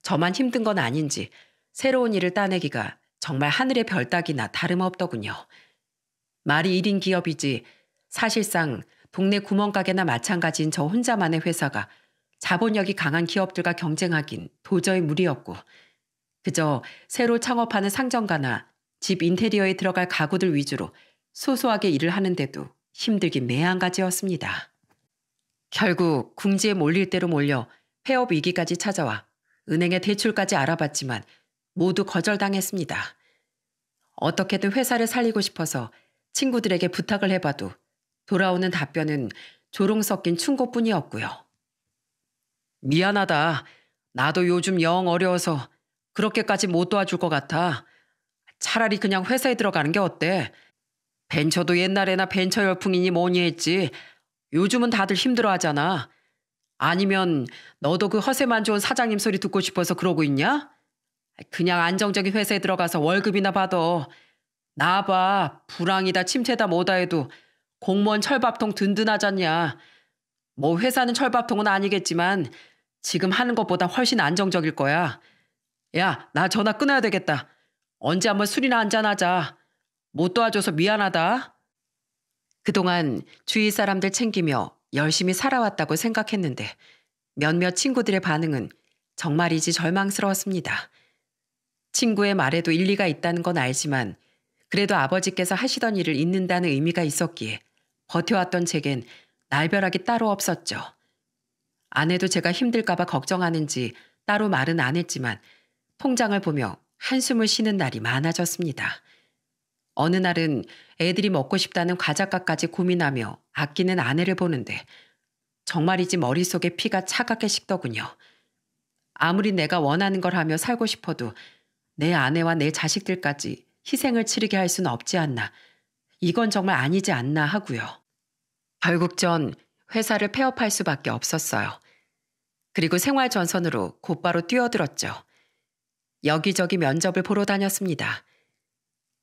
저만 힘든 건 아닌지 새로운 일을 따내기가 정말 하늘의 별 따기나 다름없더군요. 말이 1인 기업이지 사실상 동네 구멍가게나 마찬가지인 저 혼자만의 회사가 자본력이 강한 기업들과 경쟁하긴 도저히 무리였고 그저 새로 창업하는 상점가나 집 인테리어에 들어갈 가구들 위주로 소소하게 일을 하는데도 힘들긴 매한가지였습니다. 결국 궁지에 몰릴 대로 몰려 폐업 위기까지 찾아와 은행에 대출까지 알아봤지만 모두 거절당했습니다. 어떻게든 회사를 살리고 싶어서 친구들에게 부탁을 해봐도 돌아오는 답변은 조롱 섞인 충고뿐이었고요. 미안하다. 나도 요즘 영 어려워서 그렇게까지 못 도와줄 것 같아. 차라리 그냥 회사에 들어가는 게 어때? 벤처도 옛날에나 벤처 열풍이니 뭐니 했지. 요즘은 다들 힘들어하잖아. 아니면 너도 그 허세만 좋은 사장님 소리 듣고 싶어서 그러고 있냐? 그냥 안정적인 회사에 들어가서 월급이나 받아. 나봐. 불황이다 침체다 뭐다 해도 공무원 철밥통 든든하잖냐. 뭐 회사는 철밥통은 아니겠지만 지금 하는 것보다 훨씬 안정적일 거야. 야, 나 전화 끊어야 되겠다. 언제 한번 술이나 한잔하자. 못 도와줘서 미안하다. 그동안 주위 사람들 챙기며 열심히 살아왔다고 생각했는데 몇몇 친구들의 반응은 정말이지 절망스러웠습니다. 친구의 말에도 일리가 있다는 건 알지만 그래도 아버지께서 하시던 일을 잇는다는 의미가 있었기에 버텨왔던 제겐 날벼락이 따로 없었죠. 아내도 제가 힘들까봐 걱정하는지 따로 말은 안 했지만 통장을 보며 한숨을 쉬는 날이 많아졌습니다. 어느 날은 애들이 먹고 싶다는 과자값까지 고민하며 아끼는 아내를 보는데 정말이지 머릿속에 피가 차갑게 식더군요. 아무리 내가 원하는 걸 하며 살고 싶어도 내 아내와 내 자식들까지 희생을 치르게 할 수는 없지 않나. 이건 정말 아니지 않나 하고요. 결국 전 회사를 폐업할 수밖에 없었어요. 그리고 생활전선으로 곧바로 뛰어들었죠. 여기저기 면접을 보러 다녔습니다.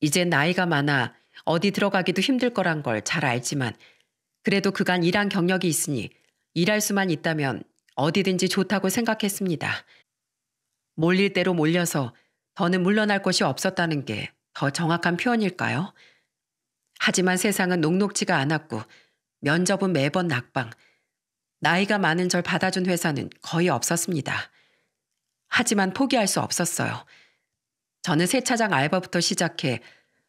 이젠 나이가 많아 어디 들어가기도 힘들 거란 걸 잘 알지만 그래도 그간 일한 경력이 있으니 일할 수만 있다면 어디든지 좋다고 생각했습니다. 몰릴 대로 몰려서 더는 물러날 곳이 없었다는 게 더 정확한 표현일까요? 하지만 세상은 녹록지가 않았고 면접은 매번 낙방. 나이가 많은 절 받아준 회사는 거의 없었습니다. 하지만 포기할 수 없었어요. 저는 세차장 알바부터 시작해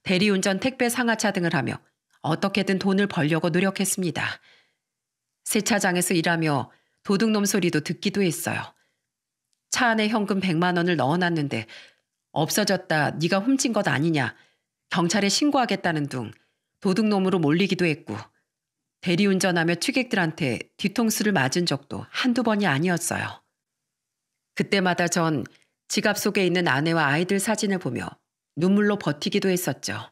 대리운전 택배 상하차 등을 하며 어떻게든 돈을 벌려고 노력했습니다. 세차장에서 일하며 도둑놈 소리도 듣기도 했어요. 차 안에 현금 100만 원을 넣어놨는데 없어졌다 네가 훔친 것 아니냐 경찰에 신고하겠다는 둥 도둑놈으로 몰리기도 했고 대리운전하며 취객들한테 뒤통수를 맞은 적도 한두 번이 아니었어요. 그때마다 전 지갑 속에 있는 아내와 아이들 사진을 보며 눈물로 버티기도 했었죠.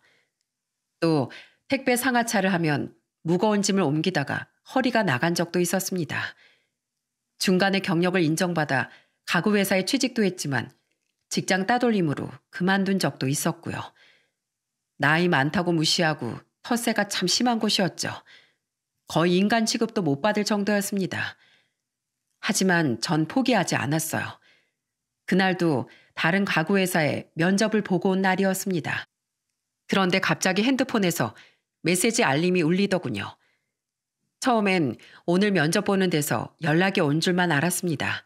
또 택배 상하차를 하면 무거운 짐을 옮기다가 허리가 나간 적도 있었습니다. 중간에 경력을 인정받아 가구 회사에 취직도 했지만 직장 따돌림으로 그만둔 적도 있었고요. 나이 많다고 무시하고 텃세가 참 심한 곳이었죠. 거의 인간 취급도 못 받을 정도였습니다. 하지만 전 포기하지 않았어요. 그날도 다른 가구 회사에 면접을 보고 온 날이었습니다. 그런데 갑자기 핸드폰에서 메시지 알림이 울리더군요. 처음엔 오늘 면접 보는 데서 연락이 온 줄만 알았습니다.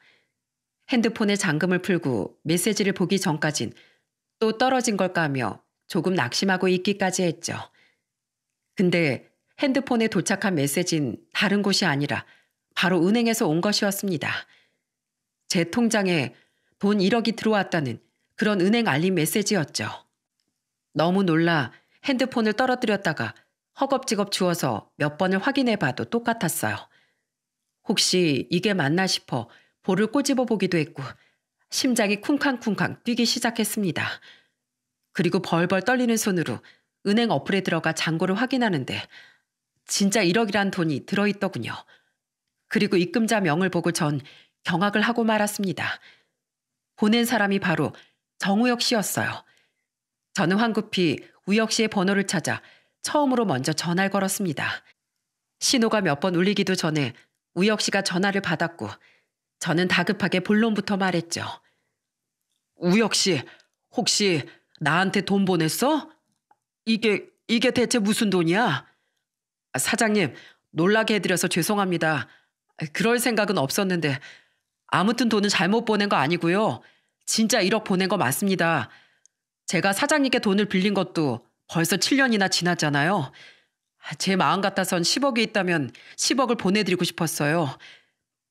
핸드폰에 잠금을 풀고 메시지를 보기 전까진 또 떨어진 걸까 하며 조금 낙심하고 있기까지 했죠. 근데 핸드폰에 도착한 메시지는 다른 곳이 아니라 바로 은행에서 온 것이었습니다. 제 통장에 돈 1억이 들어왔다는 그런 은행 알림 메시지였죠. 너무 놀라 핸드폰을 떨어뜨렸다가 허겁지겁 주워서 몇 번을 확인해 봐도 똑같았어요. 혹시 이게 맞나 싶어 볼을 꼬집어 보기도 했고 심장이 쿵쾅쿵쾅 뛰기 시작했습니다. 그리고 벌벌 떨리는 손으로 은행 어플에 들어가 잔고를 확인하는데 진짜 1억이란 돈이 들어있더군요. 그리고 입금자 명을 보고 전 경악을 하고 말았습니다. 보낸 사람이 바로 정우혁 씨였어요. 저는 황급히 우혁 씨의 번호를 찾아 처음으로 먼저 전화를 걸었습니다. 신호가 몇 번 울리기도 전에 우혁 씨가 전화를 받았고 저는 다급하게 본론부터 말했죠. 우혁 씨, 혹시 나한테 돈 보냈어? 이게 대체 무슨 돈이야? 사장님, 놀라게 해드려서 죄송합니다. 그럴 생각은 없었는데 아무튼 돈은 잘못 보낸 거 아니고요. 진짜 1억 보낸 거 맞습니다. 제가 사장님께 돈을 빌린 것도 벌써 7년이나 지났잖아요. 제 마음 같아선 10억이 있다면 10억을 보내드리고 싶었어요.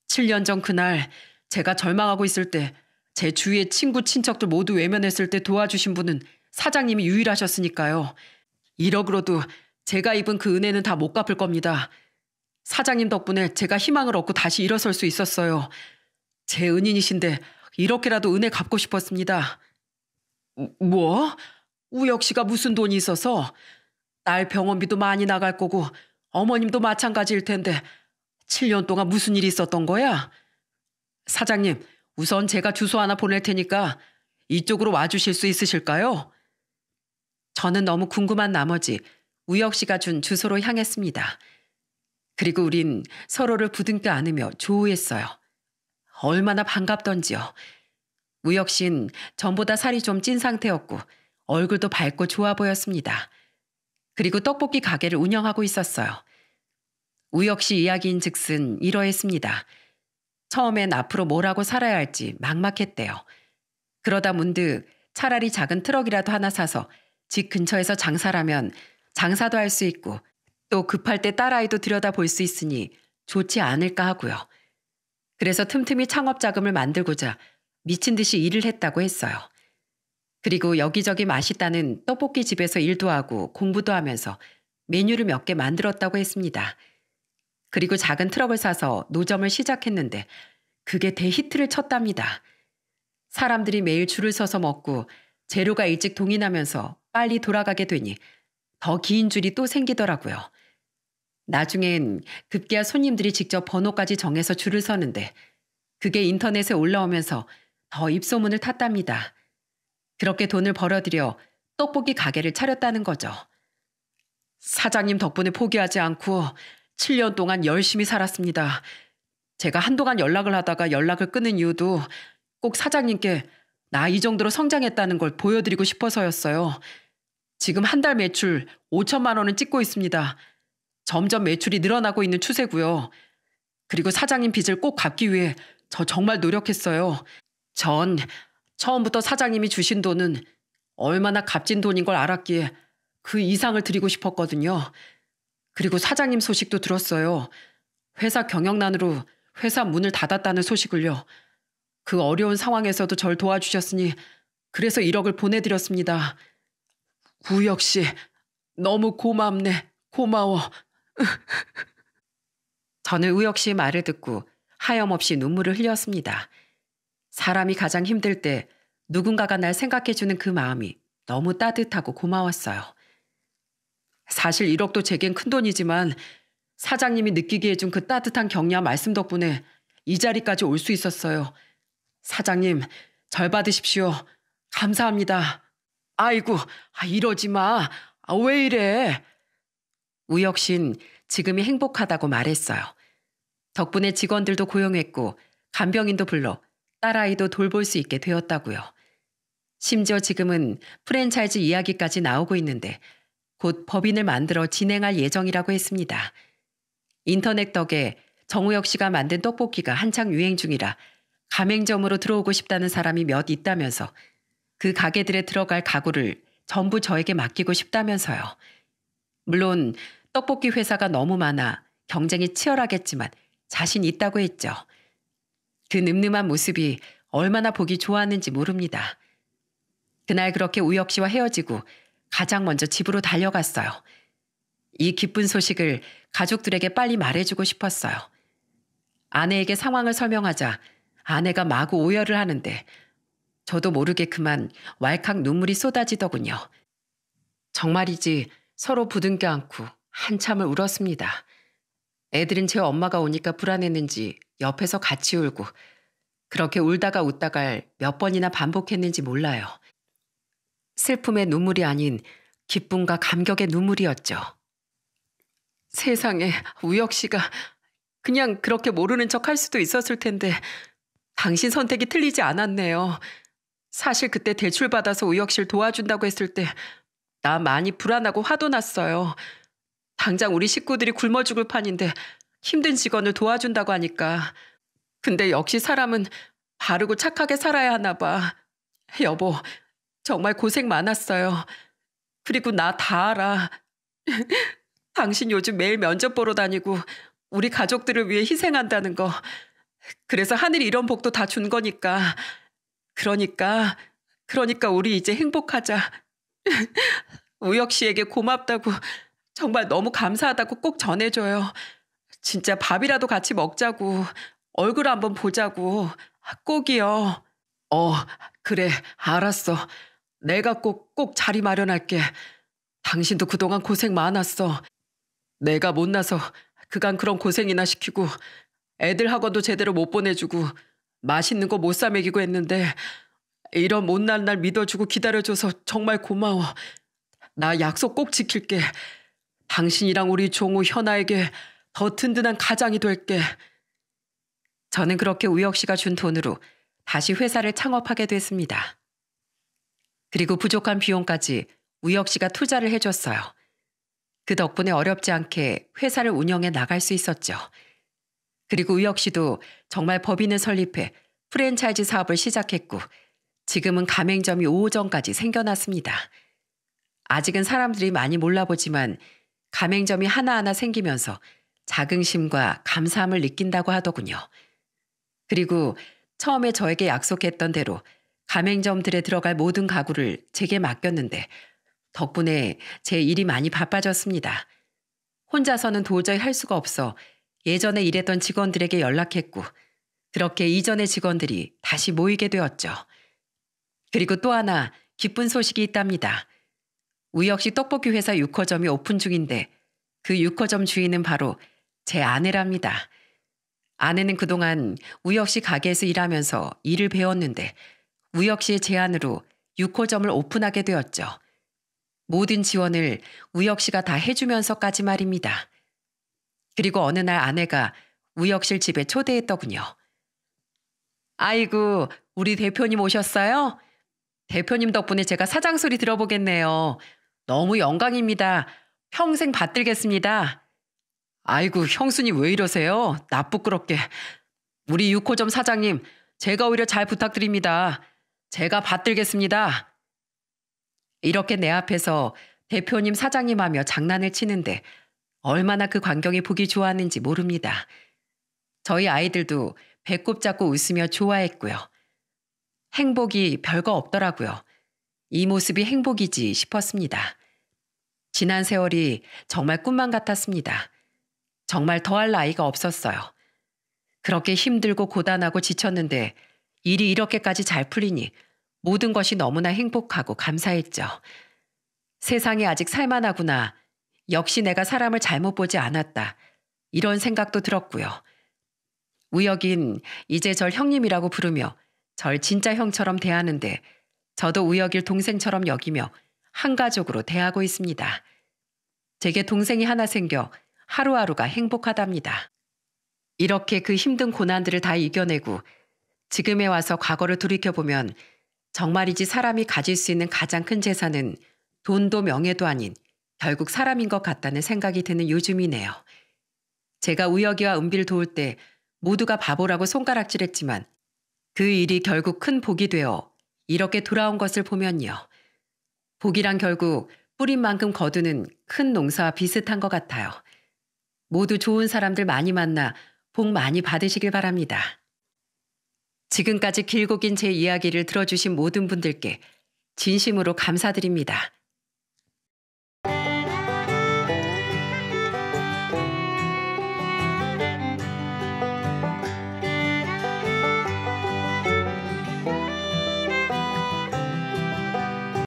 7년 전 그날 제가 절망하고 있을 때 제 주위의 친구, 친척들 모두 외면했을 때 도와주신 분은 사장님이 유일하셨으니까요. 1억으로도 제가 입은 그 은혜는 다 못 갚을 겁니다. 사장님 덕분에 제가 희망을 얻고 다시 일어설 수 있었어요. 제 은인이신데 이렇게라도 은혜 갚고 싶었습니다. 뭐? 우혁 씨가 무슨 돈이 있어서? 딸 병원비도 많이 나갈 거고 어머님도 마찬가지일 텐데 7년 동안 무슨 일이 있었던 거야? 사장님, 우선 제가 주소 하나 보낼 테니까 이쪽으로 와주실 수 있으실까요? 저는 너무 궁금한 나머지 우혁 씨가 준 주소로 향했습니다. 그리고 우린 서로를 부둥켜 안으며 조우했어요. 얼마나 반갑던지요. 우혁 씨는 전보다 살이 좀 찐 상태였고 얼굴도 밝고 좋아 보였습니다. 그리고 떡볶이 가게를 운영하고 있었어요. 우혁 씨 이야기인 즉슨 이러했습니다. 처음엔 앞으로 뭘 하고 살아야 할지 막막했대요. 그러다 문득 차라리 작은 트럭이라도 하나 사서 집 근처에서 장사라면 장사도 할 수 있고 또 급할 때 딸아이도 들여다볼 수 있으니 좋지 않을까 하고요. 그래서 틈틈이 창업 자금을 만들고자 미친 듯이 일을 했다고 했어요. 그리고 여기저기 맛있다는 떡볶이 집에서 일도 하고 공부도 하면서 메뉴를 몇 개 만들었다고 했습니다. 그리고 작은 트럭을 사서 노점을 시작했는데 그게 대히트를 쳤답니다. 사람들이 매일 줄을 서서 먹고 재료가 일찍 동인하면서 빨리 돌아가게 되니 더 긴 줄이 또 생기더라고요. 나중엔 급기야 손님들이 직접 번호까지 정해서 줄을 서는데 그게 인터넷에 올라오면서 더 입소문을 탔답니다. 그렇게 돈을 벌어들여 떡볶이 가게를 차렸다는 거죠. 사장님 덕분에 포기하지 않고 7년 동안 열심히 살았습니다. 제가 한동안 연락을 하다가 연락을 끊은 이유도 꼭 사장님께 나 이 정도로 성장했다는 걸 보여드리고 싶어서였어요. 지금 한 달 매출 5천만 원은 찍고 있습니다. 점점 매출이 늘어나고 있는 추세고요. 그리고 사장님 빚을 꼭 갚기 위해 저 정말 노력했어요. 전 처음부터 사장님이 주신 돈은 얼마나 값진 돈인 걸 알았기에 그 이상을 드리고 싶었거든요. 그리고 사장님 소식도 들었어요. 회사 경영난으로 회사 문을 닫았다는 소식을요. 그 어려운 상황에서도 절 도와주셨으니 그래서 1억을 보내드렸습니다. 우혁 씨, 너무 고맙네. 고마워. 저는 우혁 씨의 말을 듣고 하염없이 눈물을 흘렸습니다. 사람이 가장 힘들 때 누군가가 날 생각해주는 그 마음이 너무 따뜻하고 고마웠어요. 사실 1억도 제겐 큰돈이지만 사장님이 느끼게 해준 그 따뜻한 격려 말씀 덕분에 이 자리까지 올 수 있었어요. 사장님, 절 받으십시오. 감사합니다. 아이고, 이러지 마. 왜 이래? 우혁 씨는 지금이 행복하다고 말했어요. 덕분에 직원들도 고용했고 간병인도 불러 딸아이도 돌볼 수 있게 되었다고요. 심지어 지금은 프랜차이즈 이야기까지 나오고 있는데 곧 법인을 만들어 진행할 예정이라고 했습니다. 인터넷 덕에 정우혁 씨가 만든 떡볶이가 한창 유행 중이라 가맹점으로 들어오고 싶다는 사람이 몇 있다면서 그 가게들에 들어갈 가구를 전부 저에게 맡기고 싶다면서요. 물론 떡볶이 회사가 너무 많아 경쟁이 치열하겠지만 자신 있다고 했죠. 그 늠름한 모습이 얼마나 보기 좋았는지 모릅니다. 그날 그렇게 우혁 씨와 헤어지고 가장 먼저 집으로 달려갔어요. 이 기쁜 소식을 가족들에게 빨리 말해주고 싶었어요. 아내에게 상황을 설명하자 아내가 마구 오열을 하는데 저도 모르게 그만 왈칵 눈물이 쏟아지더군요. 정말이지 서로 부둥켜 안고 한참을 울었습니다. 애들은 제 엄마가 오니까 불안했는지 옆에서 같이 울고 그렇게 울다가 웃다가 몇 번이나 반복했는지 몰라요. 슬픔의 눈물이 아닌 기쁨과 감격의 눈물이었죠. 세상에 우혁 씨가 그냥 그렇게 모르는 척 할 수도 있었을 텐데 당신 선택이 틀리지 않았네요. 사실 그때 대출받아서 우혁 씨를 도와준다고 했을 때 나 많이 불안하고 화도 났어요. 당장 우리 식구들이 굶어 죽을 판인데 힘든 직원을 도와준다고 하니까. 근데 역시 사람은 바르고 착하게 살아야 하나 봐. 여보, 정말 고생 많았어요. 그리고 나 다 알아. 당신 요즘 매일 면접 보러 다니고 우리 가족들을 위해 희생한다는 거. 그래서 하늘이 이런 복도 다 준 거니까. 그러니까, 그러니까 우리 이제 행복하자. 우혁 씨에게 고맙다고, 정말 너무 감사하다고 꼭 전해줘요. 진짜 밥이라도 같이 먹자고, 얼굴 한번 보자고, 꼭이요. 어, 그래, 알았어. 내가 꼭 자리 마련할게. 당신도 그동안 고생 많았어. 내가 못나서 그간 그런 고생이나 시키고 애들 학원도 제대로 못 보내주고 맛있는 거 못 사 먹이고 했는데 이런 못난 날 믿어주고 기다려줘서 정말 고마워. 나 약속 꼭 지킬게. 당신이랑 우리 종우 현아에게 더 든든한 가장이 될게. 저는 그렇게 우혁 씨가 준 돈으로 다시 회사를 창업하게 됐습니다. 그리고 부족한 비용까지 우혁 씨가 투자를 해줬어요. 그 덕분에 어렵지 않게 회사를 운영해 나갈 수 있었죠. 그리고 우혁 씨도 정말 법인을 설립해 프랜차이즈 사업을 시작했고 지금은 가맹점이 5호점까지 생겨났습니다. 아직은 사람들이 많이 몰라보지만 가맹점이 하나하나 생기면서 자긍심과 감사함을 느낀다고 하더군요. 그리고 처음에 저에게 약속했던 대로 가맹점들에 들어갈 모든 가구를 제게 맡겼는데 덕분에 제 일이 많이 바빠졌습니다. 혼자서는 도저히 할 수가 없어 예전에 일했던 직원들에게 연락했고 그렇게 이전의 직원들이 다시 모이게 되었죠. 그리고 또 하나 기쁜 소식이 있답니다. 우혁 씨 떡볶이 회사 6호점이 오픈 중인데 그 6호점 주인은 바로 제 아내랍니다. 아내는 그동안 우혁 씨 가게에서 일하면서 일을 배웠는데 우혁 씨의 제안으로 6호점을 오픈하게 되었죠. 모든 지원을 우혁 씨가 다 해주면서까지 말입니다. 그리고 어느 날 아내가 우혁 씨를 집에 초대했더군요. 아이고, 우리 대표님 오셨어요? 대표님 덕분에 제가 사장 소리 들어보겠네요. 너무 영광입니다. 평생 받들겠습니다. 아이고, 형수님 왜 이러세요? 나 부끄럽게. 우리 6호점 사장님, 제가 오히려 잘 부탁드립니다. 제가 받들겠습니다. 이렇게 내 앞에서 대표님 사장님 하며 장난을 치는데 얼마나 그 광경이 보기 좋았는지 모릅니다. 저희 아이들도 배꼽 잡고 웃으며 좋아했고요. 행복이 별거 없더라고요. 이 모습이 행복이지 싶었습니다. 지난 세월이 정말 꿈만 같았습니다. 정말 더할 나이가 없었어요. 그렇게 힘들고 고단하고 지쳤는데 일이 이렇게까지 잘 풀리니 모든 것이 너무나 행복하고 감사했죠. 세상에 아직 살만하구나. 역시 내가 사람을 잘못 보지 않았다. 이런 생각도 들었고요. 우혁인 이제 절 형님이라고 부르며 절 진짜 형처럼 대하는데 저도 우혁일 동생처럼 여기며 한 가족으로 대하고 있습니다. 제게 동생이 하나 생겨 하루하루가 행복하답니다. 이렇게 그 힘든 고난들을 다 이겨내고 지금에 와서 과거를 돌이켜보면 정말이지 사람이 가질 수 있는 가장 큰 재산은 돈도 명예도 아닌 결국 사람인 것 같다는 생각이 드는 요즘이네요. 제가 우혁이와 은비를 도울 때 모두가 바보라고 손가락질했지만 그 일이 결국 큰 복이 되어 이렇게 돌아온 것을 보면요. 복이란 결국 뿌린 만큼 거두는 큰 농사와 비슷한 것 같아요. 모두 좋은 사람들 많이 만나 복 많이 받으시길 바랍니다. 지금까지 길고 긴 제 이야기를 들어주신 모든 분들께 진심으로 감사드립니다.